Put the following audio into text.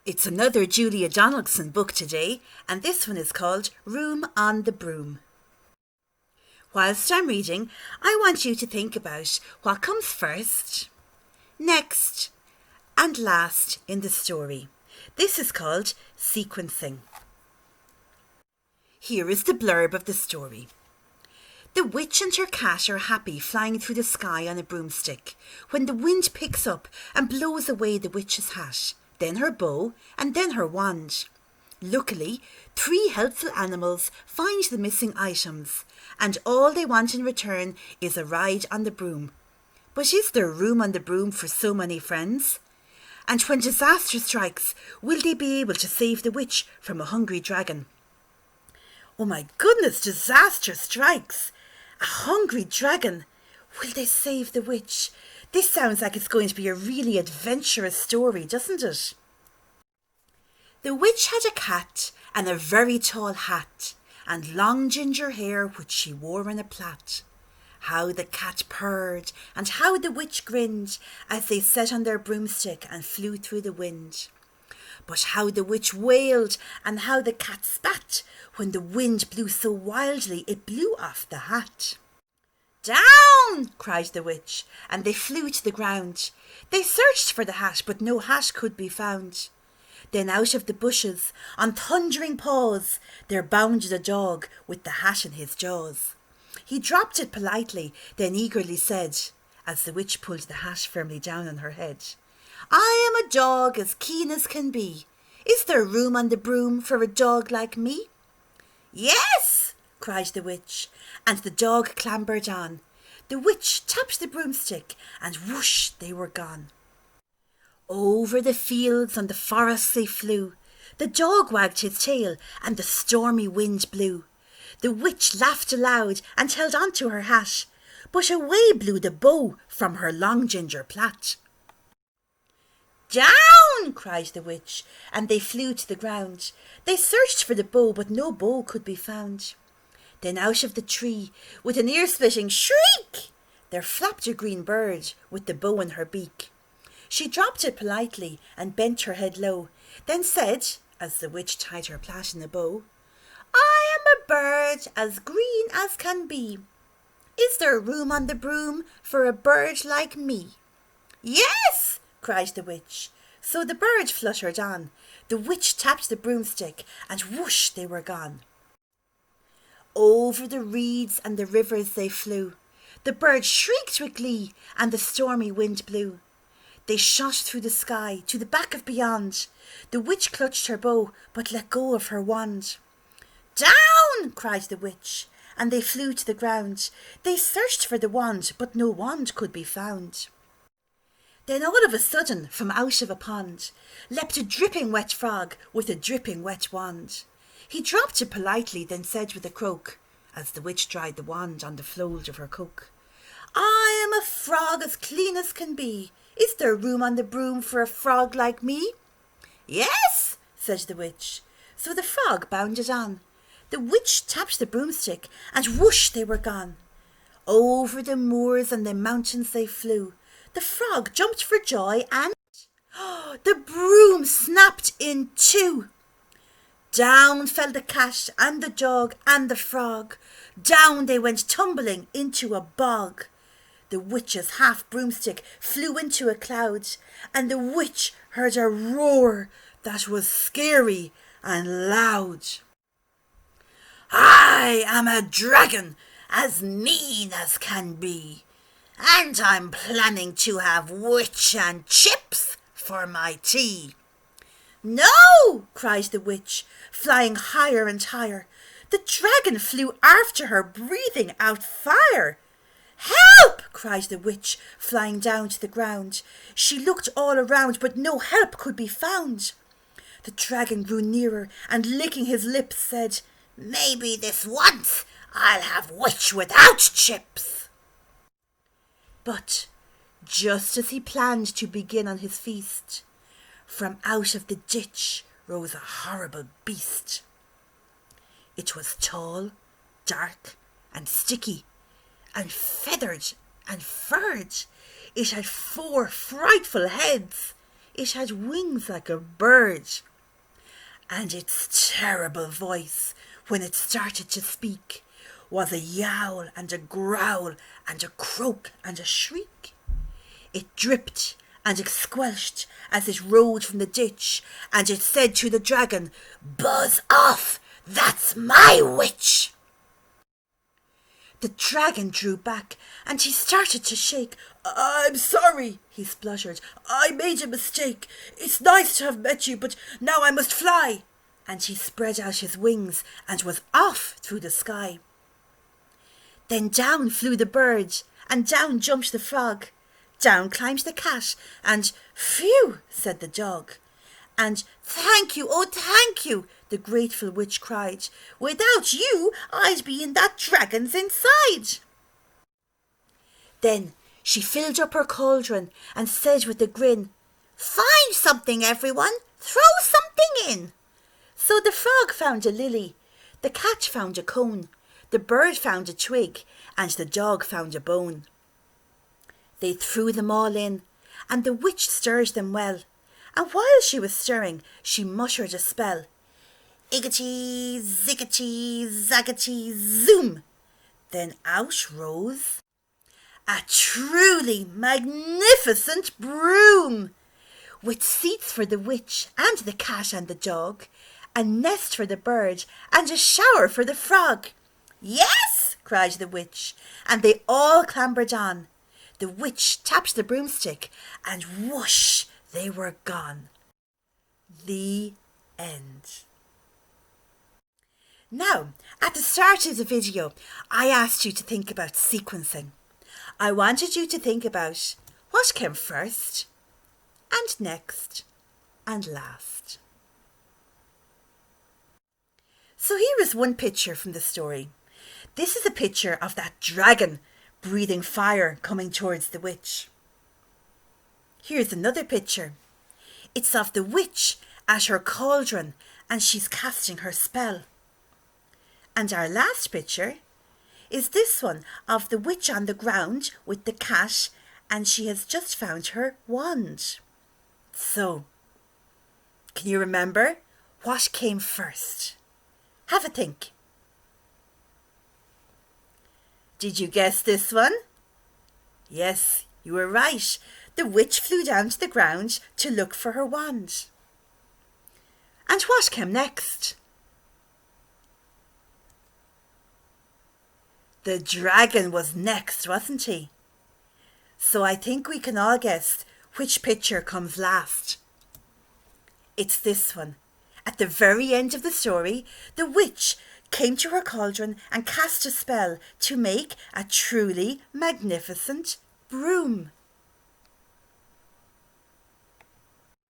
It's another Julia Donaldson book today, and this one is called Room on the Broom. Whilst I'm reading, I want you to think about what comes first, next, and last in the story. This is called sequencing. Here is the blurb of the story. The witch and her cat are happy flying through the sky on a broomstick when the wind picks up and blows away the witch's hat, then her bow, and then her wand. Luckily, 3 helpful animals find the missing items, and all they want in return is a ride on the broom. But is there room on the broom for so many friends? And when disaster strikes, will they be able to save the witch from a hungry dragon? Oh my goodness, disaster strikes! A hungry dragon! Will they save the witch? This sounds like it's going to be a really adventurous story, doesn't it? The witch had a cat and a very tall hat, and long ginger hair which she wore in a plait. How the cat purred, and how the witch grinned, as they sat on their broomstick and flew through the wind. But how the witch wailed, and how the cat spat, when the wind blew so wildly it blew off the hat. "Down!" cried the witch, and they flew to the ground. They searched for the hat, but no hat could be found. Then out of the bushes, on thundering paws, there bounded a dog with the hat in his jaws. He dropped it politely, then eagerly said, as the witch pulled the hat firmly down on her head, "I am a dog as keen as can be. Is there room on the broom for a dog like me?" "Yes!" cried the witch, and the dog clambered on. The witch tapped the broomstick, and whoosh, they were gone. Over the fields and the forests they flew. The dog wagged his tail, and the stormy wind blew. The witch laughed aloud and held on to her hat, but away blew the bow from her long ginger plait. "Down!" cried the witch, and they flew to the ground. They searched for the bow, but no bow could be found. Then out of the tree, with an ear-splitting shriek, there flapped a green bird with the bow in her beak. She dropped it politely and bent her head low, then said, as the witch tied her plait in a bow, "I am a bird as green as can be. Is there room on the broom for a bird like me?" "Yes!" cried the witch. So the bird fluttered on. The witch tapped the broomstick, and whoosh, they were gone. Over the reeds and the rivers they flew. The bird shrieked with glee, and the stormy wind blew. They shot through the sky to the back of beyond. The witch clutched her bow, but let go of her wand. "Down!" cried the witch, and they flew to the ground. They searched for the wand, but no wand could be found. Then all of a sudden, from out of a pond, leapt a dripping wet frog with a dripping wet wand. He dropped it politely, then said with a croak, as the witch dried the wand on the fold of her coat, "I am a frog as clean as can be. Is there room on the broom for a frog like me?" "Yes!" said the witch. So the frog bounded on. The witch tapped the broomstick, and whoosh, they were gone. Over the moors and the mountains they flew. The frog jumped for joy, and the broom snapped in two. Down fell the cat and the dog and the frog. Down they went tumbling into a bog. The witch's half broomstick flew into a cloud, and the witch heard a roar that was scary and loud. "I am a dragon as mean as can be, and I'm planning to have witch and chips for my tea." "No!" cried the witch, flying higher and higher. The dragon flew after her, breathing out fire. "Help!" cried the witch, flying down to the ground. She looked all around, but no help could be found. The dragon grew nearer, and licking his lips said, "Maybe this once I'll have witch without chips." But just as he planned to begin on his feast, from out of the ditch rose a horrible beast. It was tall, dark, and sticky, and feathered and furred. It had 4 frightful heads. It had wings like a bird. And its terrible voice, when it started to speak, was a yowl and a growl and a croak and a shriek. It dripped and it squelched as it rolled from the ditch, and it said to the dragon, "Buzz off, that's my witch." The dragon drew back and he started to shake. "I'm sorry," he spluttered. "I made a mistake. It's nice to have met you, but now I must fly." And he spread out his wings and was off through the sky. Then down flew the bird, and down jumped the frog. Down climbed the cat, and "Phew," said the dog. And "Thank you, oh thank you," the grateful witch cried. "Without you, I'd be in that dragon's inside." Then she filled up her cauldron and said with a grin, "Find something, everyone, throw something in." So the frog found a lily, the cat found a cone, the bird found a twig, and the dog found a bone. They threw them all in, and the witch stirred them well, and while she was stirring, she muttered a spell. Iggity, ziggity, zaggity, zoom! Then out rose a truly magnificent broom, with seats for the witch and the cat and the dog, a nest for the bird, and a shower for the frog. "Yes!" cried the witch, and they all clambered on. The witch tapped the broomstick, and whoosh, they were gone. The end. Now, at the start of the video, I asked you to think about sequencing. I wanted you to think about what came first, and next, and last. So here is one picture from the story. This is a picture of that dragon breathing fire coming towards the witch. Here's another picture. It's of the witch at her cauldron, and she's casting her spell. And our last picture is this one of the witch on the ground with the cat, and she has just found her wand. So, can you remember what came first? Have a think. Did you guess this one? Yes, you were right. The witch flew down to the ground to look for her wand. And what came next? The dragon was next, wasn't he? So I think we can all guess which picture comes last. It's this one. At the very end of the story, the witch came to her cauldron and cast a spell to make a truly magnificent broom.